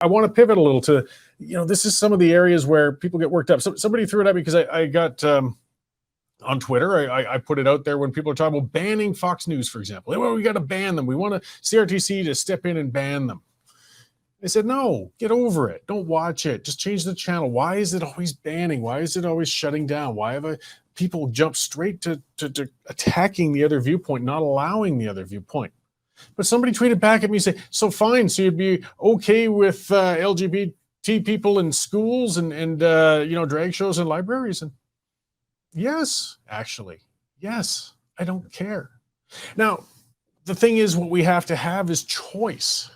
I want to pivot a little to, this is some of the areas where people get worked up. So somebody threw it at me because I got on Twitter. I put it out there when people are talking about banning Fox News, for example. Well, we got to ban them. We want CRTC to step in and ban them. I said, no, get over it. Don't watch it. Just change the channel. Why is it always banning? Why is it always shutting down? Why have people jump straight to attacking the other viewpoint, not allowing the other viewpoint? But somebody tweeted back at me and said, so fine, so you'd be okay with LGBT people in schools and drag shows in libraries? And yes, actually, yes, I don't care. Now, the thing is, what we have to have is choice.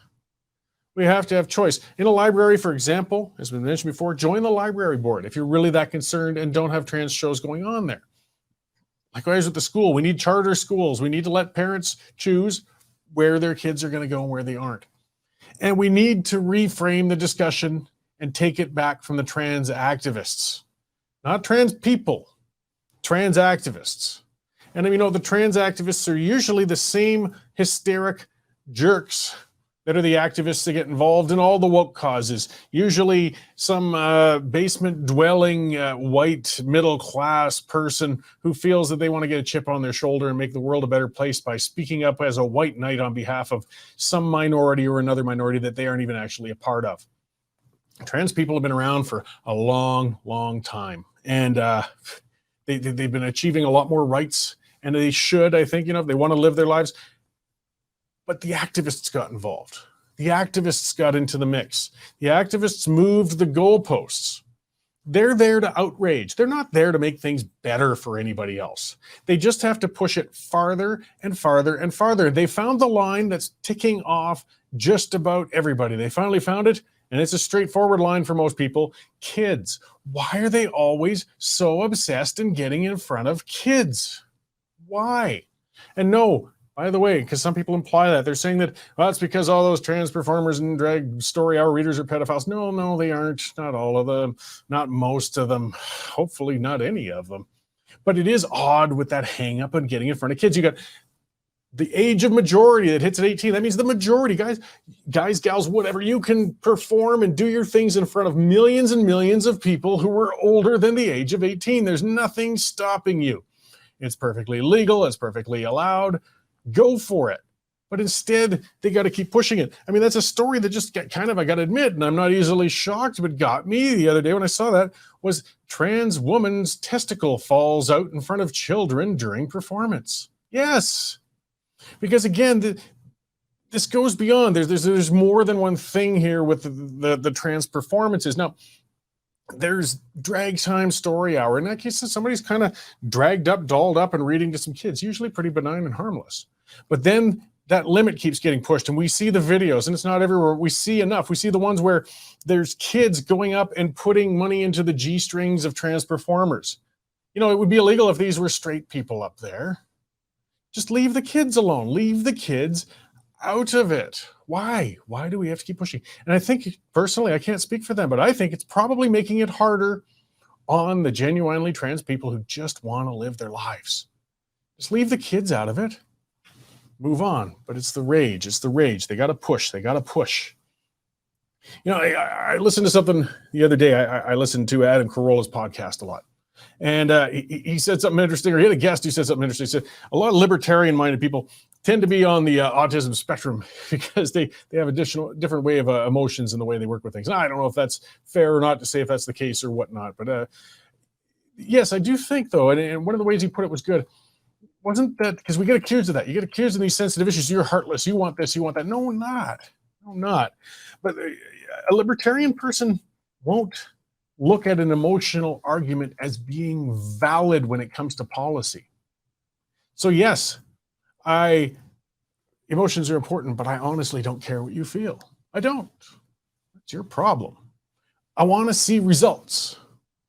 We have to have choice. In a library, for example, as we mentioned before, join the library board if you're really that concerned and don't have trans shows going on there. Likewise with the school, we need charter schools. We need to let parents choose where their kids are going to go and where they aren't. And we need to reframe the discussion and take it back from the trans activists. Not trans people, trans activists. And the trans activists are usually the same hysteric jerks that are the activists that get involved in all the woke causes. Usually some basement dwelling white middle class person who feels that they want to get a chip on their shoulder and make the world a better place by speaking up as a white knight on behalf of some minority or another minority that they aren't even actually a part of. Trans people have been around for a long, long time. And they've been achieving a lot more rights, and they should, I think, if they want to live their lives. But the activists got involved. The activists got into the mix. The activists moved the goalposts. They're there to outrage. They're not there to make things better for anybody else. They just have to push it farther and farther and farther. They found the line that's ticking off just about everybody. They finally found it, and it's a straightforward line for most people. Kids. Why are they always so obsessed in getting in front of kids? Why? And no, by the way, because some people imply that, they're saying that, well, it's because all those trans performers and drag story hour readers are pedophiles. No, they aren't. Not all of them. Not most of them. Hopefully not any of them. But it is odd with that hang up on getting in front of kids. You got the age of majority that hits at 18. That means the majority, guys, gals, whatever, you can perform and do your things in front of millions and millions of people who are older than the age of 18. There's nothing stopping you. It's perfectly legal. It's perfectly allowed. Go for it. But instead, they got to keep pushing it. That's a story that just I got to admit, and I'm not easily shocked, but got me the other day when I saw that, was trans woman's testicle falls out in front of children during performance. Yes. Because again, this goes beyond. There's more than one thing here with the trans performances. Now, there's drag time story hour. In that case, somebody's kind of dragged up, dolled up, and reading to some kids, usually pretty benign and harmless. But then that limit keeps getting pushed, and we see the videos, and it's not everywhere. We see enough. We see the ones where there's kids going up and putting money into the G-strings of trans performers. It would be illegal if these were straight people up there. Just leave the kids alone. Leave the kids out of it. Why? Why do we have to keep pushing? And I think, personally, I can't speak for them, but I think it's probably making it harder on the genuinely trans people who just want to live their lives. Just leave the kids out of it. Move on. But it's the rage. It's the rage. They got to push. They got to push. I listened to something the other day. I listened to Adam Carolla's podcast a lot. And he said something interesting, or he had a guest who said something interesting. He said a lot of libertarian-minded people tend to be on the autism spectrum because they have a different way of emotions in the way they work with things. And I don't know if that's fair or not to say if that's the case or whatnot. But yes, I do think, though, and one of the ways he put it was good, wasn't that because we get accused of that. You get accused of these sensitive issues. You're heartless. You want this. You want that. No, I'm not. No, I'm not. But a libertarian person won't look at an emotional argument as being valid when it comes to policy. So yes, emotions are important, but I honestly don't care what you feel. I don't. It's your problem. I want to see results.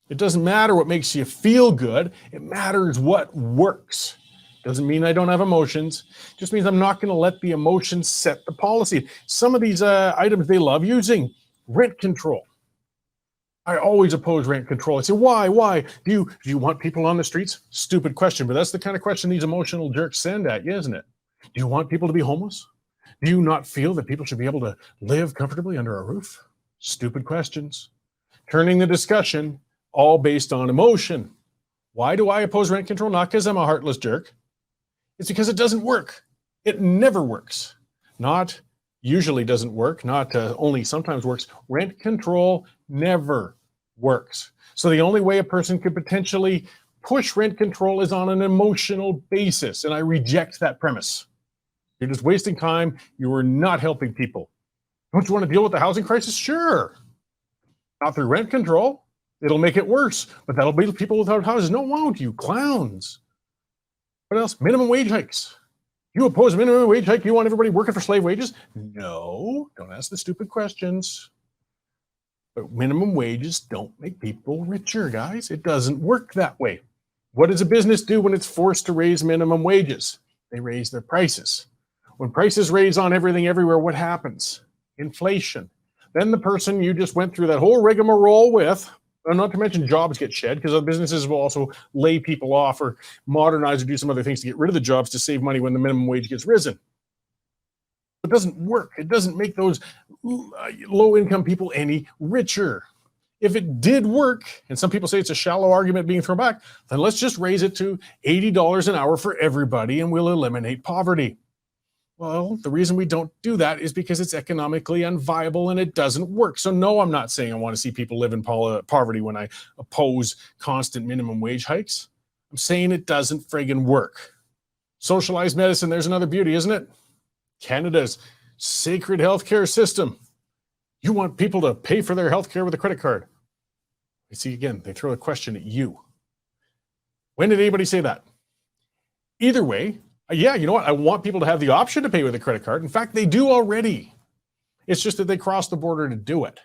It doesn't matter what makes you feel good. It matters what works. Doesn't mean I don't have emotions. Just means I'm not going to let the emotions set the policy. Some of these items they love using, rent control. I always oppose rent control. I say, why? Do you want people on the streets? Stupid question, but that's the kind of question these emotional jerks send at you, isn't it? Do you want people to be homeless? Do you not feel that people should be able to live comfortably under a roof? Stupid questions. Turning the discussion all based on emotion. Why do I oppose rent control? Not because I'm a heartless jerk. It's because it doesn't work. It never works. Not usually doesn't work, not only sometimes works. Rent control never works. So the only way a person could potentially push rent control is on an emotional basis. And I reject that premise. You're just wasting time. You are not helping people. Don't you want to deal with the housing crisis? Sure. Not through rent control. It'll make it worse, but that'll be people without houses. No, won't you clowns? What else? Minimum wage hikes. You oppose a minimum wage hike? You want everybody working for slave wages? No, don't ask the stupid questions. But minimum wages don't make people richer, guys. It doesn't work that way. What does a business do when it's forced to raise minimum wages? They raise their prices. When prices raise on everything everywhere, what happens? Inflation. Then the person you just went through that whole rigmarole with, and not to mention jobs get shed, because other businesses will also lay people off or modernize or do some other things to get rid of the jobs to save money when the minimum wage gets risen. It doesn't work. It doesn't make those low-income people any richer. If it did work, and some people say it's a shallow argument being thrown back, then let's just raise it to $80 an hour for everybody and we'll eliminate poverty. Well, the reason we don't do that is because it's economically unviable and it doesn't work. So no, I'm not saying I want to see people live in poverty when I oppose constant minimum wage hikes. I'm saying it doesn't friggin' work. Socialized medicine, there's another beauty, isn't it? Canada's sacred healthcare system. You want people to pay for their healthcare with a credit card. You see, again, they throw a question at you. When did anybody say that? Either way, yeah, you know what? I want people to have the option to pay with a credit card. In fact, they do already. It's just that they cross the border to do it.